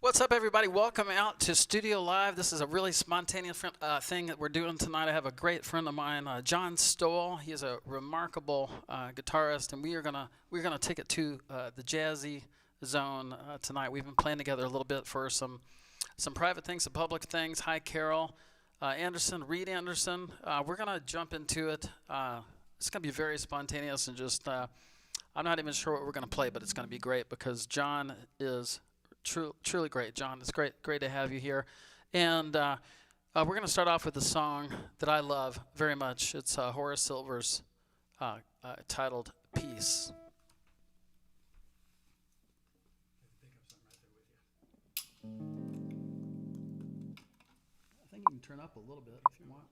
What's up, everybody? Welcome out to Studio Live. This is a really spontaneous thing that we're doing tonight. I have a great friend of mine, John Stowell. He is a remarkable guitarist, and we're gonna take it to the jazzy zone tonight. We've been playing together a little bit for some private things, some public things. Hi, Carol Anderson, Reed Anderson. We're gonna jump into it. It's gonna be very spontaneous and just I'm not even sure what we're gonna play, but it's gonna be great because John is truly great. John, it's great to have you here. And we're going to start off with a song that I love very much. It's Horace Silver's titled Peace. I think you can turn up a little bit if you want.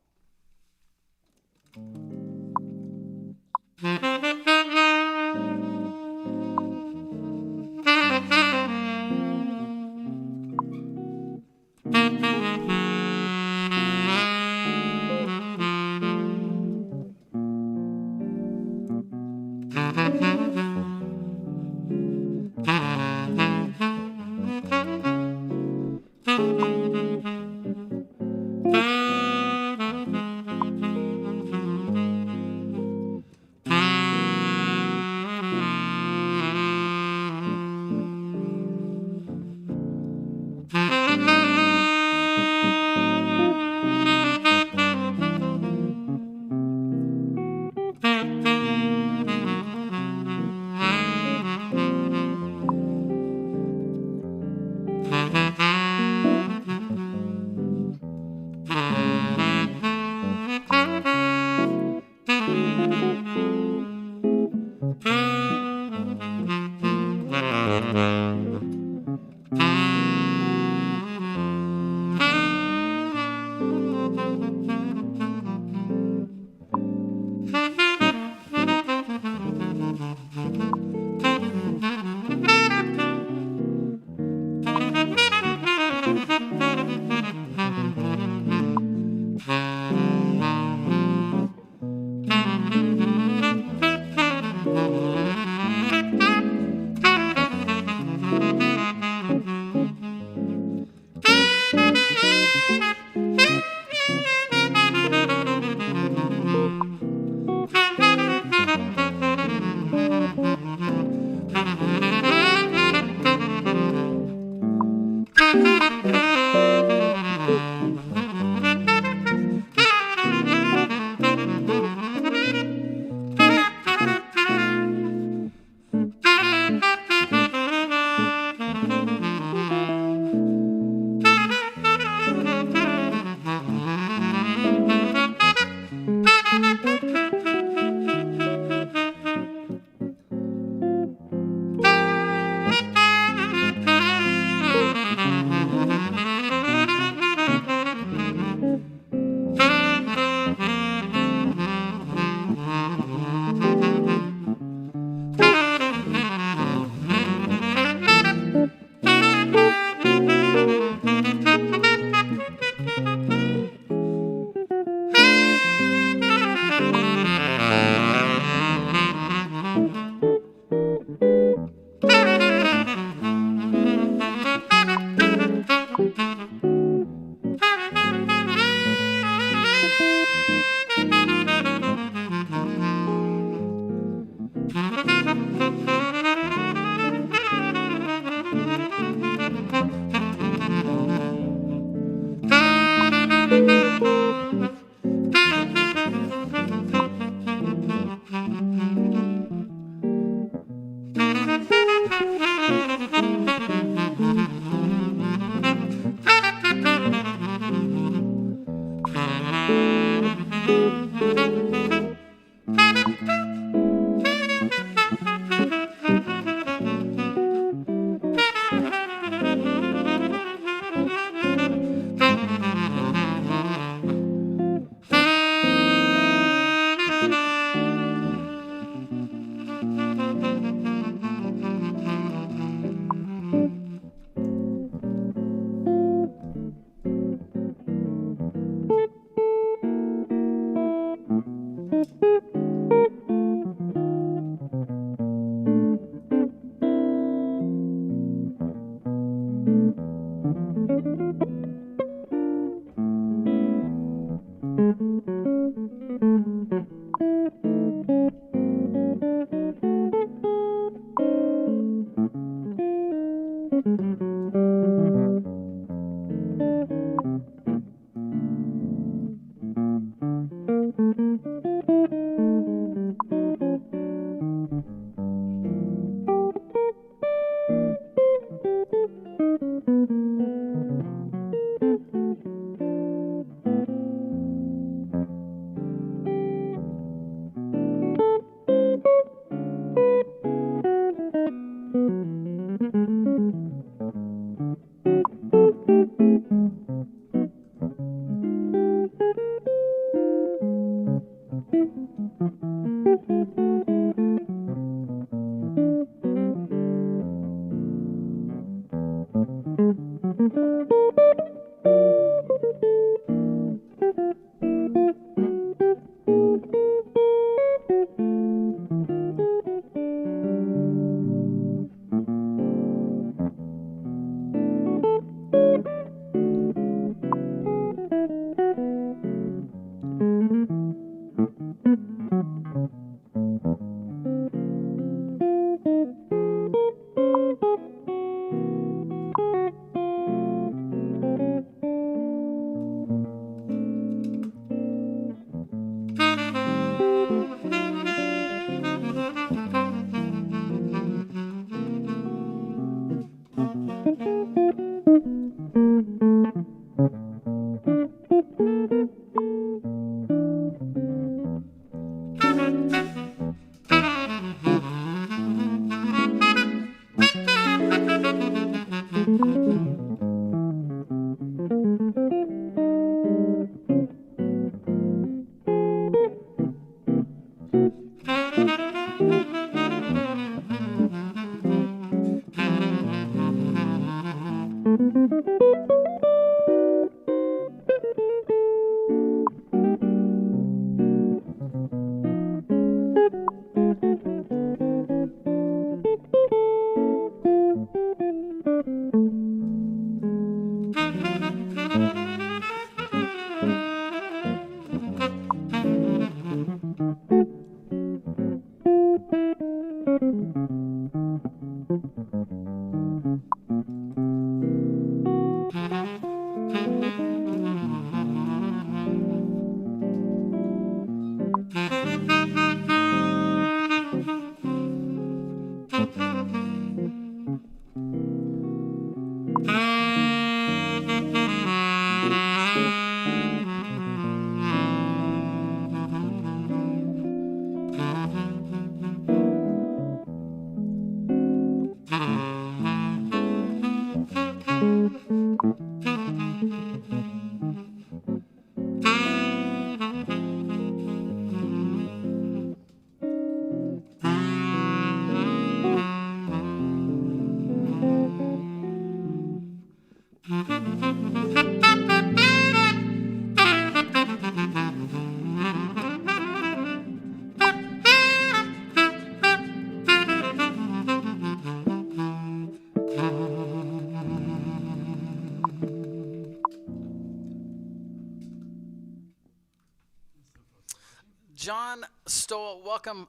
John Stowell, welcome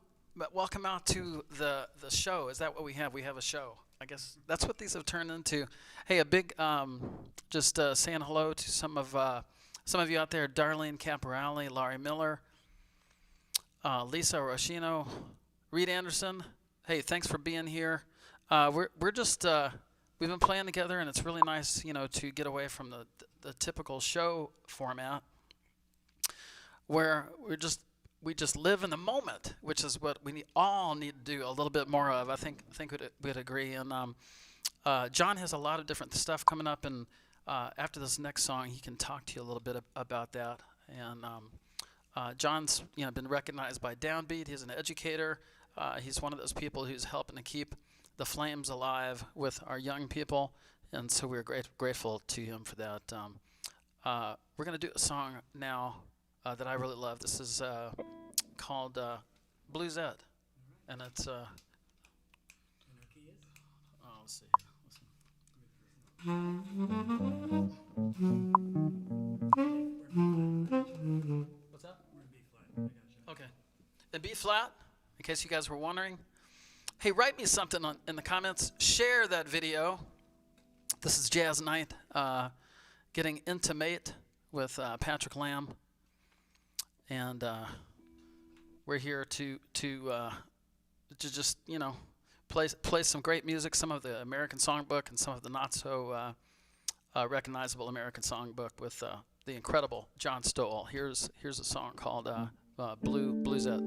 out to the show. Is that what we have? We have a show. I guess that's what these have turned into. Hey, a big just saying hello to some of you out there: Darlene Caporale, Laurie Miller, Lisa Roshino, Reed Anderson. Hey, thanks for being here. We're just we've been playing together, and it's really nice, to get away from the typical show format, where we just live in the moment, which is what we all need to do a little bit more of. I think we'd agree. And John has a lot of different stuff coming up, and after this next song, he can talk to you a little bit about that. And John's been recognized by Downbeat. He's an educator. He's one of those people who's helping to keep the flames alive with our young people, and so we're grateful to him for that. We're going to do a song now that I really love. This is called Bluesette, and it's let's see. What's that? Okay. In B flat, in case you guys were wondering. Hey, write me something in the comments. Share that video. This is Jazz Night, getting intimate with Patrick Lamb, and we're here to just play some great music, some of the American Songbook and some of the not so recognizable American Songbook with the incredible John Stowell. Here's a song called Bluesette.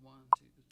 1, 2, 3, 3.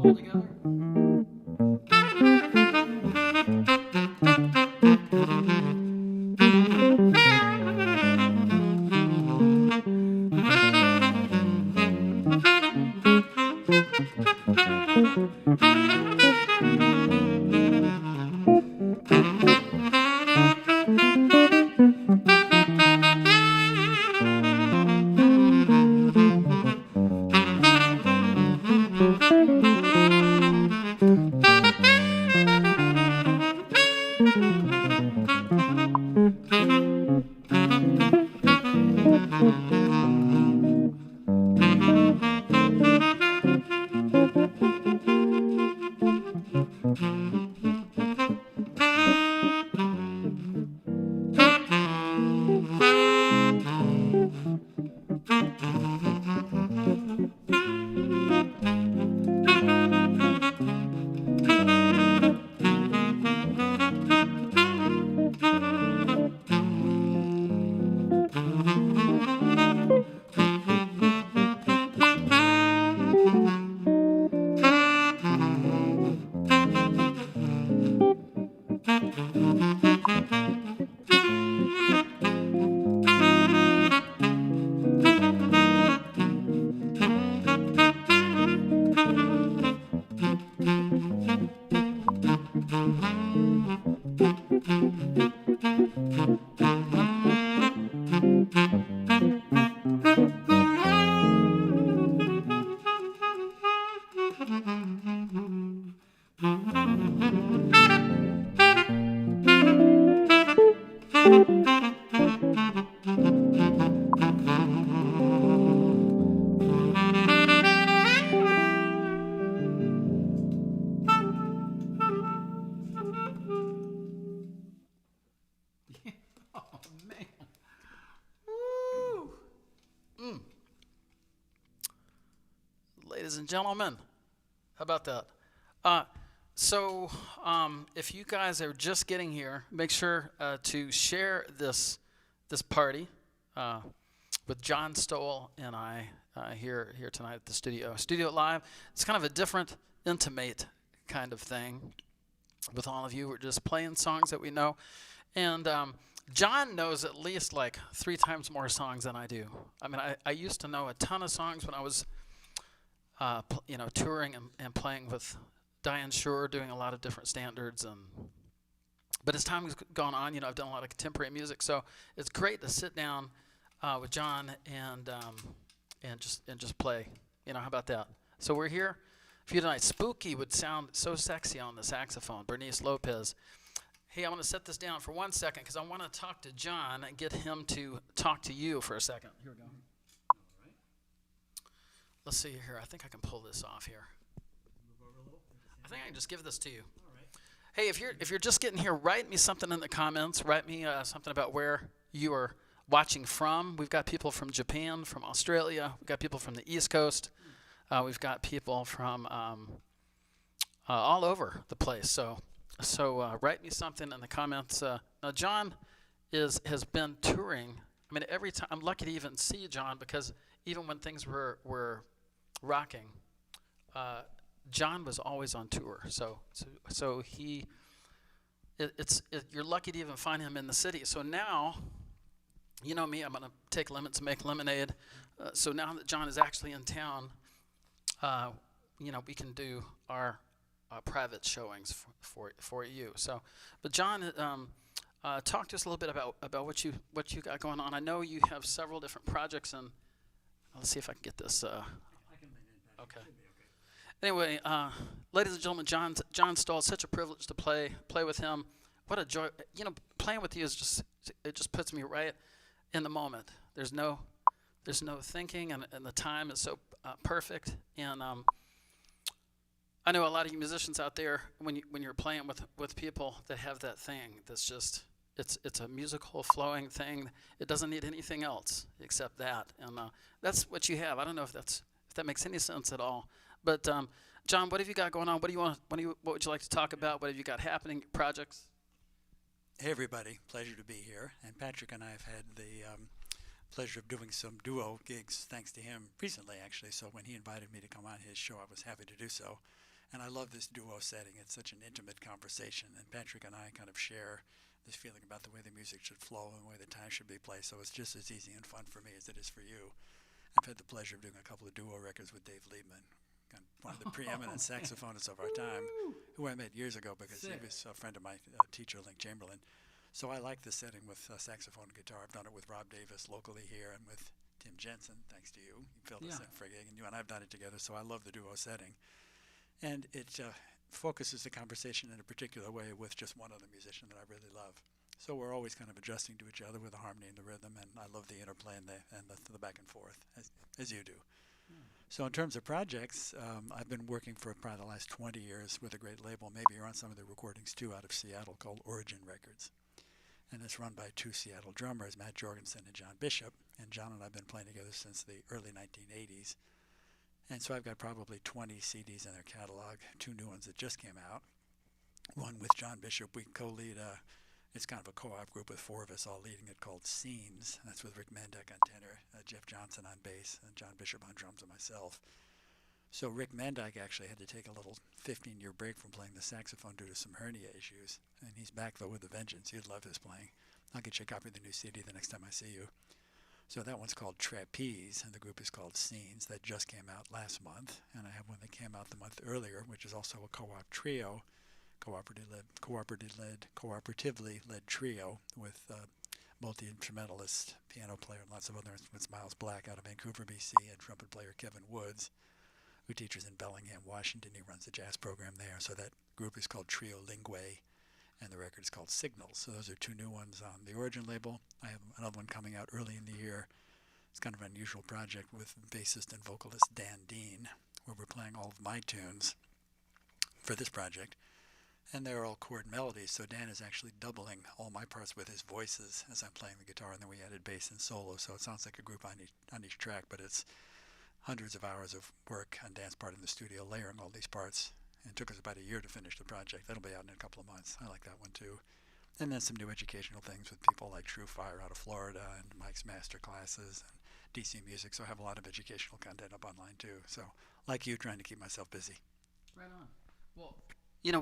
All together. Oh man. Woo. Ladies and gentlemen, how about that? If you guys are just getting here, make sure to share this party with John Stowell and I here tonight at the Studio Live. It's kind of a different, intimate kind of thing with all of you. We're just playing songs that we know, and John knows at least like 3 times more songs than I do. I mean, I used to know a ton of songs when I was touring and playing with Diane Shore, doing a lot of different standards and But as time has gone on, I've done a lot of contemporary music, so it's great to sit down with John and just play. How about that? So we're here for you tonight. Spooky would sound so sexy on the saxophone. Bernice Lopez. Hey, I want to set this down for 1 second because I want to talk to John and get him to talk to you for a second. Here we go. All right. Let's see here. I think I can pull this off here. Move over a little. I think I can just give this to you. All right. Hey, if you're just getting here, write me something in the comments. Write me something about where you are watching from. We've got people from Japan, from Australia. We've got people from the East Coast. We've got people from all over the place. So write me something in the comments. Now John has been touring. I mean, every time I'm lucky to even see John because even when things were rocking, John was always on tour. So you're lucky to even find him in the city. So now, you know me, I'm gonna take lemons and make lemonade. So now that John is actually in town, we can do our private showings for you. So, but John, talk to us a little bit about what you got going on. I know you have several different projects, and let's see if I can get this. I can lean in. Okay. Anyway, ladies and gentlemen, John Stowell. Such a privilege to play with him. What a joy! Playing with you is just puts me right in the moment. There's no thinking, and the time is so perfect. And I know a lot of you musicians out there, when you're playing with people that have that thing, that's just it's a musical flowing thing. It doesn't need anything else except that, and that's what you have. I don't know if that makes any sense at all. But John, what have you got going on? What would you like to talk about? What have you got happening? Projects? Hey everybody, pleasure to be here. And Patrick and I have had the pleasure of doing some duo gigs thanks to him recently, actually. So when he invited me to come on his show, I was happy to do so. And I love this duo setting. It's such an intimate conversation. And Patrick and I kind of share this feeling about the way the music should flow and the way the time should be played. So it's just as easy and fun for me as it is for you. I've had the pleasure of doing a couple of duo records with Dave Liebman, one of the preeminent saxophonists of our time, who I met years ago because he was a friend of my teacher, Link Chamberlain. So I like the setting with saxophone and guitar. I've done it with Rob Davis locally here and with Tim Jensen, thanks to you. You filled us in for a gig, and you and I have done it together, so I love the duo setting. And it focuses the conversation in a particular way with just one other musician that I really love. So we're always kind of adjusting to each other with the harmony and the rhythm, and I love the interplay and the back and forth, as you do. So in terms of projects, I've been working for probably the last 20 years with a great label. Maybe you're on some of the recordings too out of Seattle called Origin Records. And it's run by two Seattle drummers, Matt Jorgensen and John Bishop. And John and I have been playing together since the early 1980s. And so I've got probably 20 CDs in their catalog, two new ones that just came out. One with John Bishop. We co-lead, it's kind of a co-op group with four of us all leading it called Scenes. That's with Rick Mandak on tenor, Jeff Johnson on bass, and John Bishop on drums, and myself. So Rick Mandak actually had to take a little 15-year break from playing the saxophone due to some hernia issues. And he's back, though, with a vengeance. You'd love his playing. I'll get you a copy of the new CD the next time I see you. So that one's called Trapeze, and the group is called Scenes. That just came out last month. And I have one that came out the month earlier, which is also a co-op trio, cooperatively led trio with multi-instrumentalist, piano player, and lots of other instruments, Miles Black out of Vancouver, BC, and trumpet player Kevin Woods, who teaches in Bellingham, Washington. He runs a jazz program there. So that group is called Trio Lingue, and the record is called Signals. So those are two new ones on the Origin label. I have another one coming out early in the year. It's kind of an unusual project with bassist and vocalist Dan Dean, where we're playing all of my tunes for this project. And they're all chord melodies, so Dan is actually doubling all my parts with his voices as I'm playing the guitar, and then we added bass and solo, so it sounds like a group on each track, but it's hundreds of hours of work on Dan's part in the studio, layering all these parts. It took us about a year to finish the project. That'll be out in a couple of months. I like that one too. And then some new educational things with people like True Fire out of Florida and Mike's Master Classes and DC Music, so I have a lot of educational content up online too. So, like you, trying to keep myself busy. Right on. Well,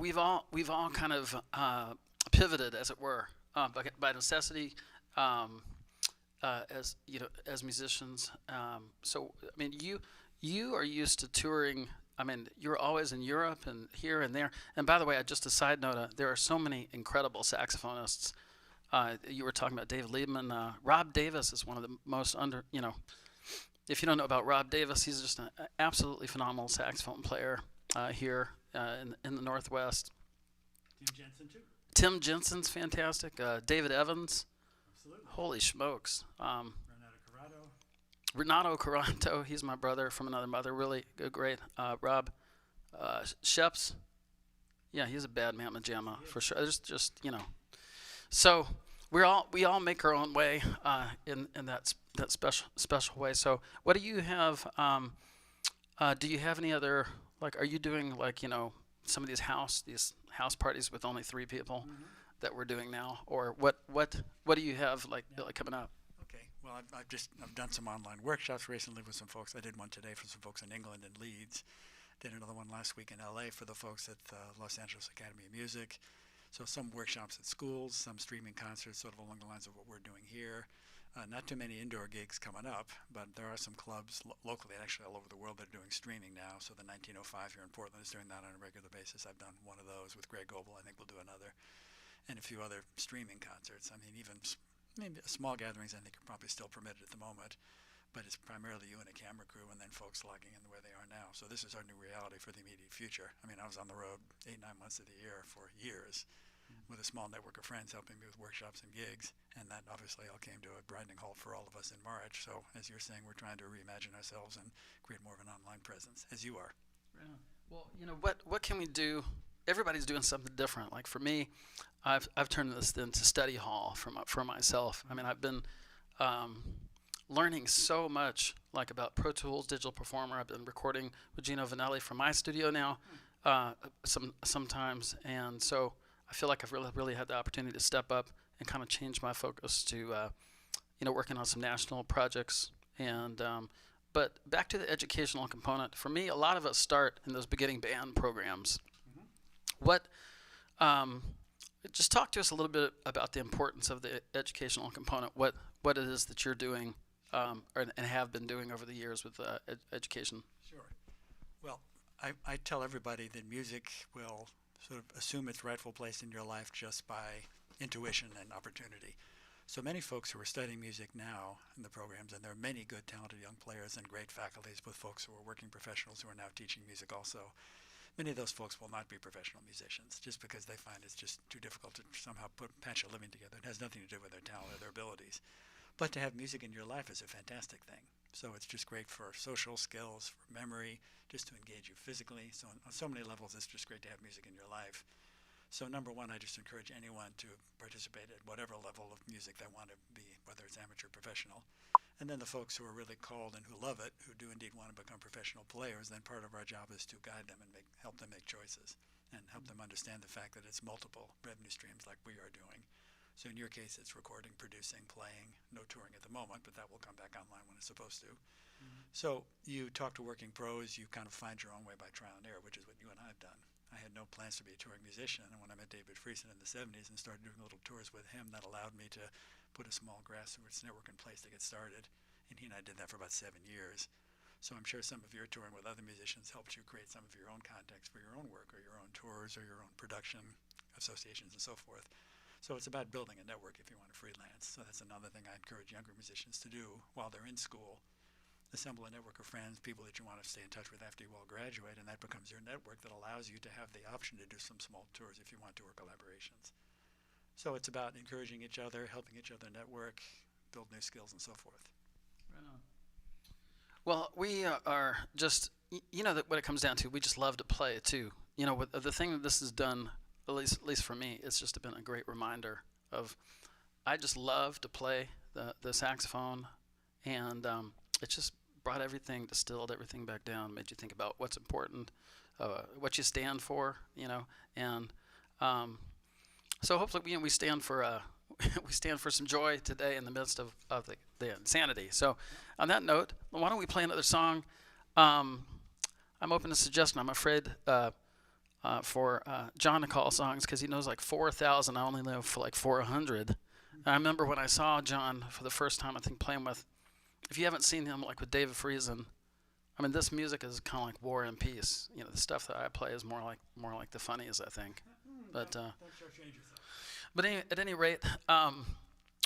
we've all kind of pivoted, as it were, by necessity, as musicians. So I mean, you are used to touring I mean, you're always in Europe and here and there. And by the way, just a side note, there are so many incredible saxophonists. You were talking about David Liebman. Rob Davis is one of the most if you don't know about Rob Davis, he's just an absolutely phenomenal saxophone player here in the Northwest. Tim Jensen, too. Tim Jensen's fantastic. David Evans. Absolutely. Holy smokes. Renato Corrado. Renato Caranto, he's my brother from another mother. Really good, great. Rob Sheps. Yeah, he's a bad mamma jamma for sure. There's just, So we all make our own way in that special way. So what do you have? Do you have any other, like, are you doing like some of these house parties with only 3 people that we're doing now, or what do you have like coming up? Okay. Well, I've done some online workshops recently with some folks. I did one today for some folks in England and Leeds. Did another one last week in LA for the folks at Los Angeles Academy of Music. So some workshops at schools, some streaming concerts, sort of along the lines of what we're doing here. Not too many indoor gigs coming up, but there are some clubs locally, actually all over the world, that are doing streaming now. So the 1905 here in Portland is doing that on a regular basis. I've done one of those with Greg Goebel. I think we'll do another. And a few other streaming concerts. I mean, even maybe small gatherings I think are probably still permitted at the moment. But it's primarily you and a camera crew and then folks logging in the way they are now. So this is our new reality for the immediate future. I mean, I was on the road 8-9 months of the year for years with a small network of friends helping me with workshops and gigs, and that obviously all came to a grinding halt for all of us in March. So as you're saying, we're trying to reimagine ourselves and create more of an online presence, as you are. Right. Well, what can we do? Everybody's doing something different. Like for me, I've turned this into study hall for myself. I mean, I've been learning so much like about Pro Tools, Digital Performer. I've been recording with Gino Vanelli from my studio now sometimes, and so I feel like I've really had the opportunity to step up and kind of change my focus to working on some national projects. And but back to the educational component. For me, a lot of us start in those beginning band programs. What just talk to us a little bit about the importance of the educational component. What it is that you're doing and have been doing over the years with education. Sure. Well, I tell everybody that music will sort of assume its rightful place in your life just by intuition and opportunity. So many folks who are studying music now in the programs, and there are many good, talented young players and great faculties with folks who are working professionals who are now teaching music also. Many of those folks will not be professional musicians just because they find it's just too difficult to somehow patch a living together. It has nothing to do with their talent or their abilities. But to have music in your life is a fantastic thing. So it's just great for social skills, for memory, just to engage you physically. So on so many levels, it's just great to have music in your life. So number one, I just encourage anyone to participate at whatever level of music they want to be, whether it's amateur or professional. And then the folks who are really called and who love it, who do indeed want to become professional players, then part of our job is to guide them and help them make choices and help them understand the fact that it's multiple revenue streams like we are doing. So in your case, it's recording, producing, playing, no touring at the moment, but that will come back online when it's supposed to. So you talk to working pros, you kind of find your own way by trial and error, which is what you and I have done. I had no plans to be a touring musician, and when I met David Friesen in the 70s and started doing little tours with him, that allowed me to put a small grassroots network in place to get started, and he and I did that for about 7 years. So I'm sure some of your touring with other musicians helped you create some of your own context for your own work or your own tours or your own production associations and so forth. So it's about building a network if you want to freelance. So that's another thing I encourage younger musicians to do while they're in school. Assemble a network of friends, people that you want to stay in touch with after you all graduate, and that becomes your network that allows you to have the option to do some small tours if you want to, or collaborations. So it's about encouraging each other, helping each other network, build new skills, and so forth. Right on. Well, we are just, that what it comes down to, we just love to play too. With the thing that this has done, at least for me, it's just been a great reminder of, I just love to play the saxophone, and it just brought distilled everything back down, made you think about what's important, what you stand for, and so hopefully we stand for we stand for some joy today in the midst of the insanity. So on that note, why don't we play another song? I'm open to suggestion. I'm afraid for John to call songs because he knows like 4,000. I only know for like 400. I remember when I saw John for the first time, I think playing with, if you haven't seen him like with David Friesen, I mean, this music is kind of like War and Peace. You know, the stuff that I play is more like the funnies, I think. But at any rate, we're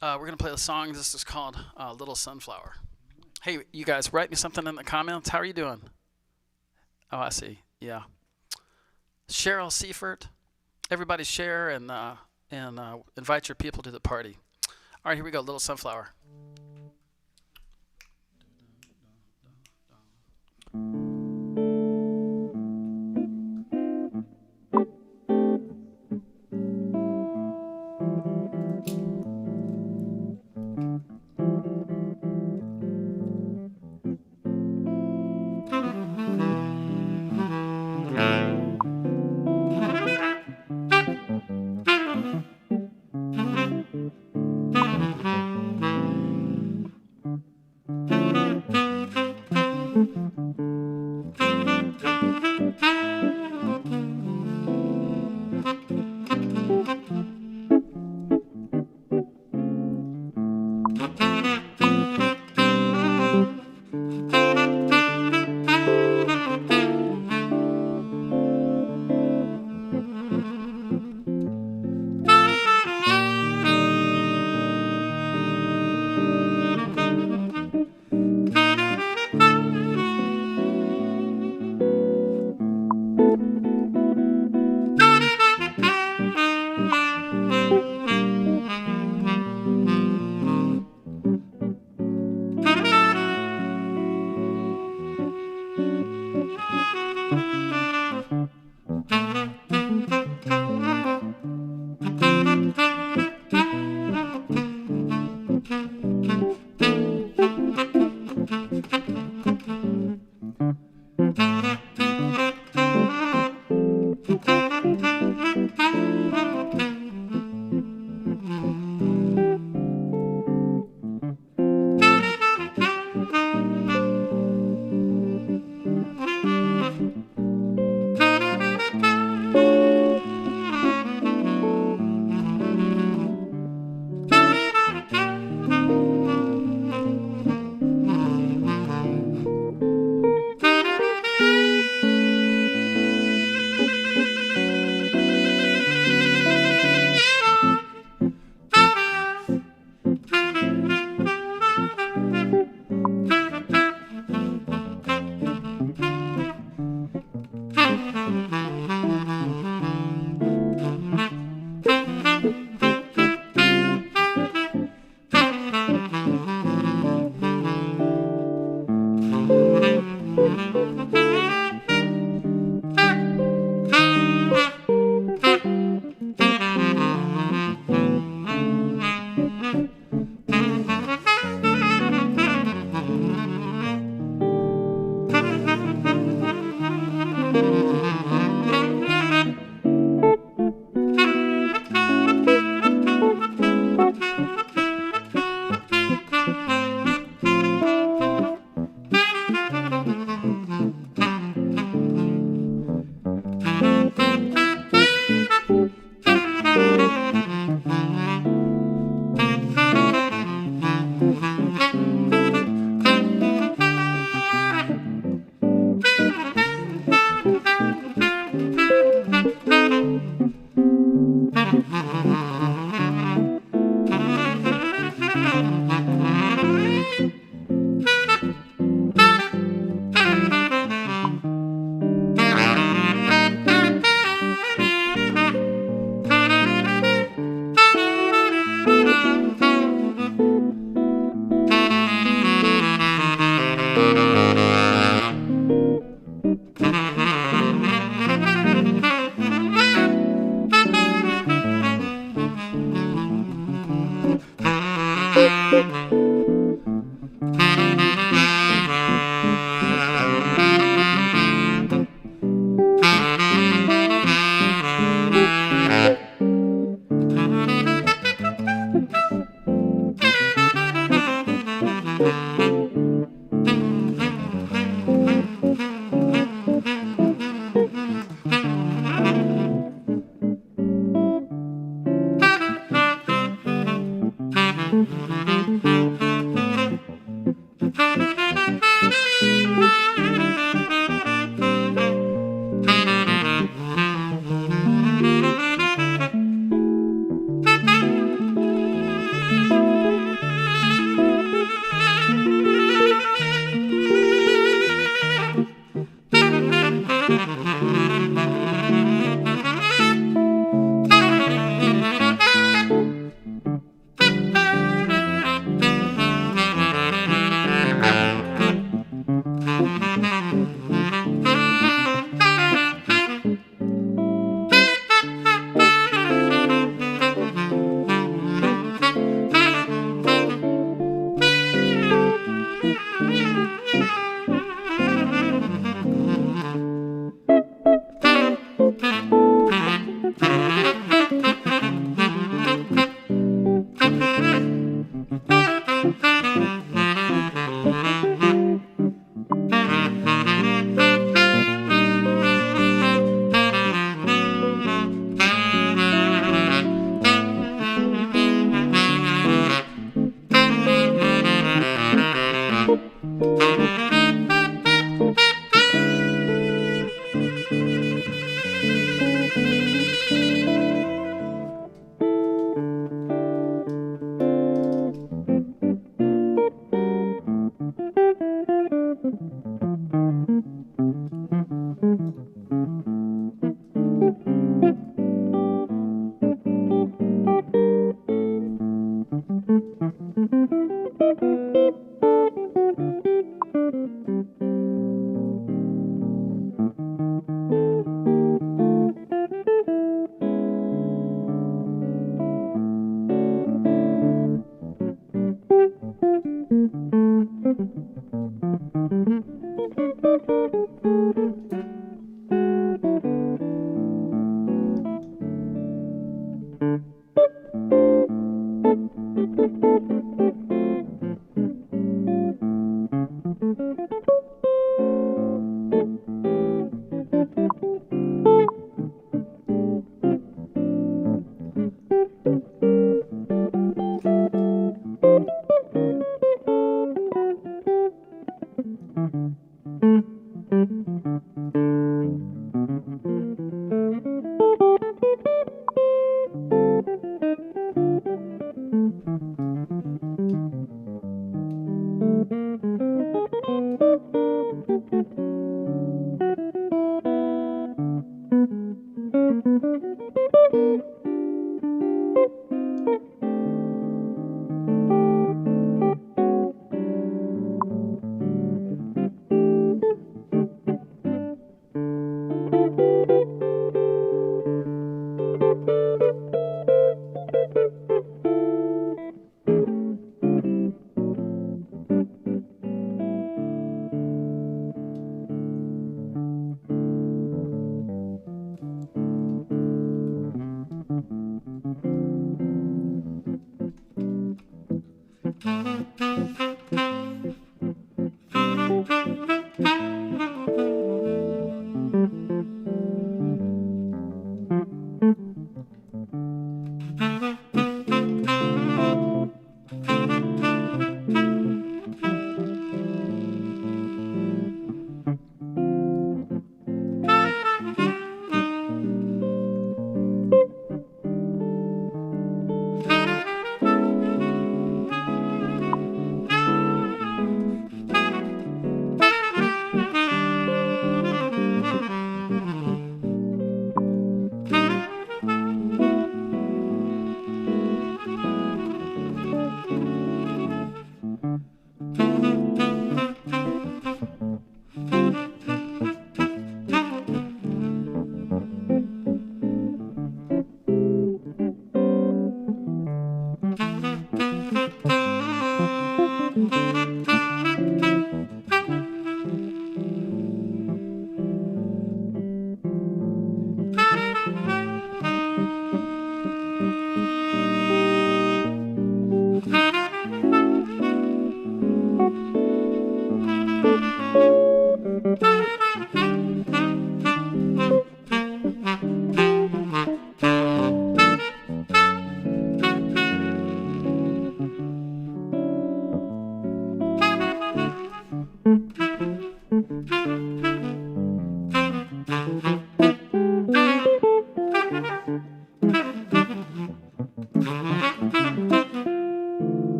gonna play a song. This is called "Little Sunflower." Hey, you guys, write me something in the comments. How are you doing? Oh, I see. Yeah. Cheryl Seifert. Everybody share and invite your people to the party. All right, here we go. Little Sunflower.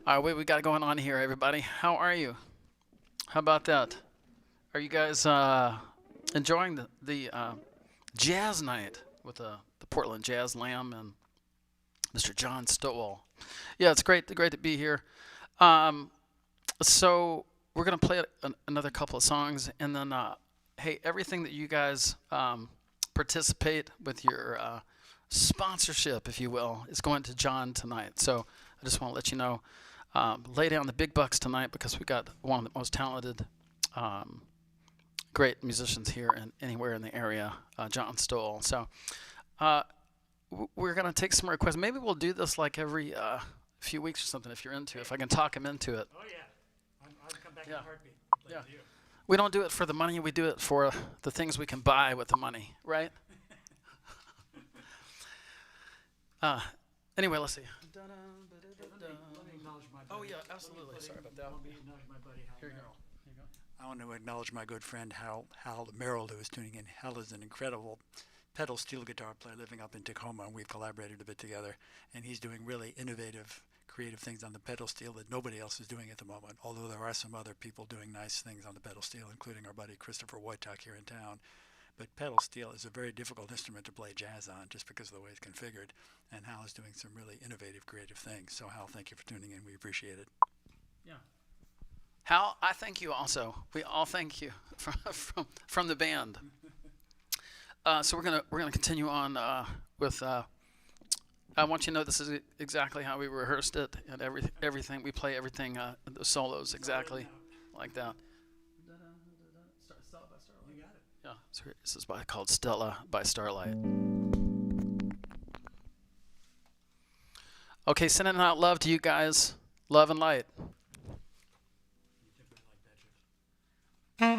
All right, what we got going on here, everybody? How are you? How about that? Are you guys enjoying the jazz night with the Portland Jazz Lamb and Mr. John Stowell? Yeah, it's great to be here. Um, so we're gonna play another couple of songs, and then hey, everything that you guys participate with your sponsorship, if you will, is going to John tonight. So I just want to let you know, lay down the big bucks tonight because we got one of the most talented, great musicians here and anywhere in the area, John Stowell. So we're gonna take some requests. Maybe we'll do this like every few weeks or something if you're into it. If I can talk him into it. Oh yeah, I'll come back in Yeah. a heartbeat. Yeah. We don't do it for the money. We do it for the things we can buy with the money, right? Anyway, let's see. Let me acknowledge my Oh buddy. yeah, absolutely. Sorry about that. Let me acknowledge my buddy Hal Here you go. Merrill. Here you go. I want to acknowledge my good friend Hal Merrill, who is tuning in. Hal is an incredible pedal steel guitar player living up in Tacoma, and we've collaborated a bit together. And he's doing really innovative, creative things on the pedal steel that nobody else is doing at the moment, although there are some other people doing nice things on the pedal steel, including our buddy Christopher Wojtak here in town. But pedal steel is a very difficult instrument to play jazz on just because of the way it's configured, and Hal is doing some really innovative, creative things. So Hal, thank you for tuning in. We appreciate it. Yeah. Hal, I thank you also. We all thank you from the band. So we're gonna continue on with. I want you to know this is exactly how we rehearsed it, and everything we play everything the solos exactly like that. You got it. Yeah, so this is called Stella by Starlight. Okay, sending out love to you guys. Love and light. You typically like that, Jeff.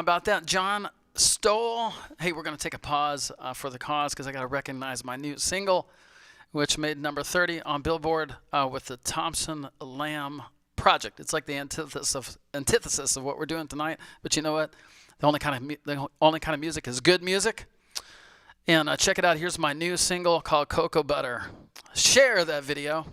About that, John Stowell. Hey, we're going to take a pause for the cause because I got to recognize my new single, which made number 30 on Billboard with the Thompson Lamb Project. It's like the antithesis of what we're doing tonight. But you know what? The only kind of music is good music. And check it out. Here's my new single called Cocoa Butter. Share that video.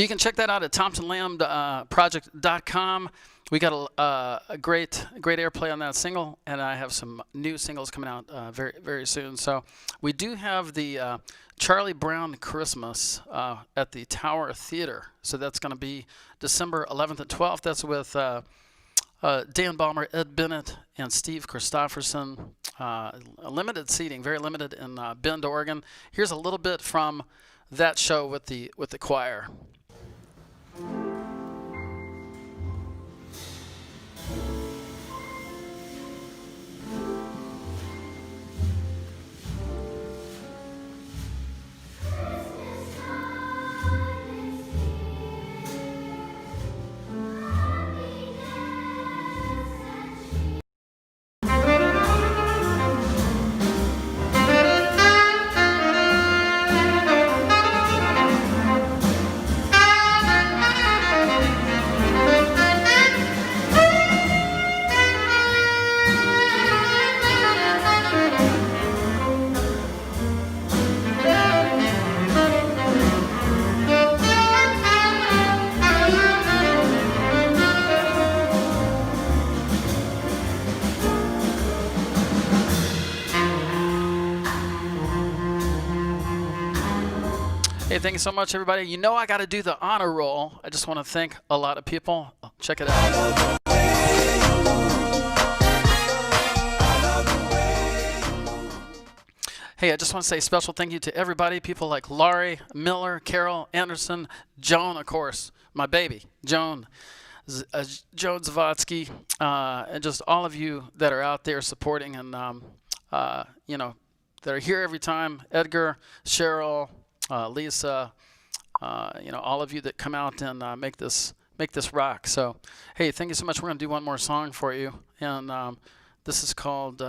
So you can check that out at ThompsonLambProject.com. We got a great airplay on that single, and I have some new singles coming out very, very soon. So we do have the Charlie Brown Christmas at the Tower Theater. So that's going to be December 11th and 12th. That's with Dan Ballmer, Ed Bennett, and Steve Christofferson. Limited seating, very limited in Bend, Oregon. Here's a little bit from that show with the choir. Hey, thank you so much, everybody. You know I got to do the honor roll. I just want to thank a lot of people. Check it out. Hey, I just want to say a special thank you to everybody. People like Laurie, Miller, Carol, Anderson, Joan, of course, my baby, Joan Zavotsky, and just all of you that are out there supporting and, you know, that are here every time. Edgar, Cheryl, Lisa, you know, all of you that come out and make this rock. So, hey, thank you so much. We're going to do one more song for you, and this is called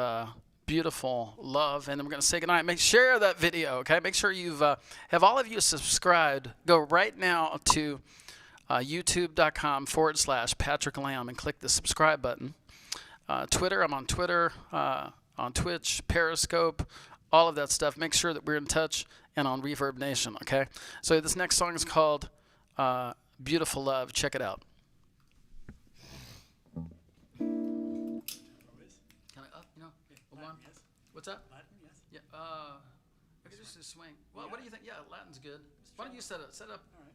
Beautiful Love, and then we're going to say goodnight. Make sure that video, okay? Make sure you've have all of you subscribed. Go right now to youtube.com/Patrick Lamb and click the subscribe button. Twitter, I'm on Twitter, on Twitch, Periscope, all of that stuff. Make sure that we're in touch and on Reverb Nation, okay? So this next song is called Beautiful Love. Check it out. Can I up, you know, one? Yes. What's that? Latin, yes. Yeah, I could just do swing. Well, what do you think? Yeah, Latin's good. Why don't you set up? All right.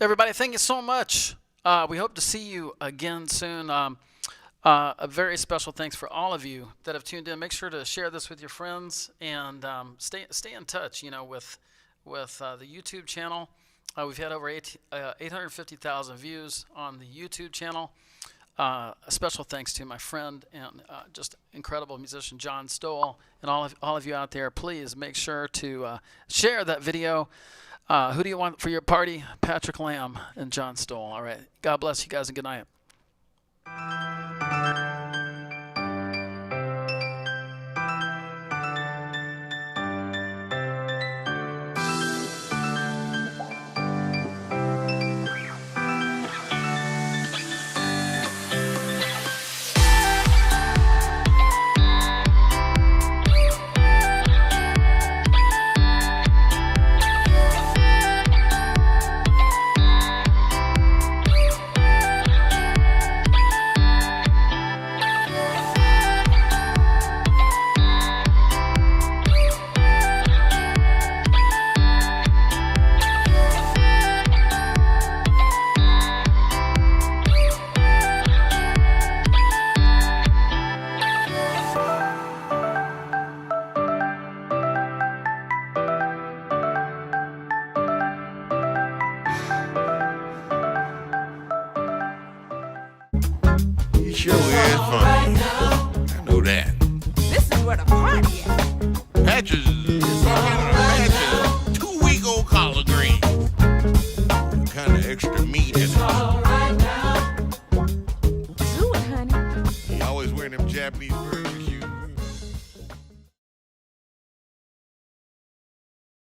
Everybody, thank you so much. We hope to see you again soon. A very special thanks for all of you that have tuned in. Make sure to share this with your friends and stay in touch. You know, with the YouTube channel, we've had over 850,000 views on the YouTube channel. A special thanks to my friend and just incredible musician John Stowell, and all of you out there. Please make sure to share that video. Who do you want for your party? Patrick Lamb and John Stowell. All right. God bless you guys and good night. Sure is funny. I know that. This is where the party at. Patches, Patches, 2-week-old collard green. Kind of extra meat in it. Do it, honey. He always wearing them Japanese burger shoes.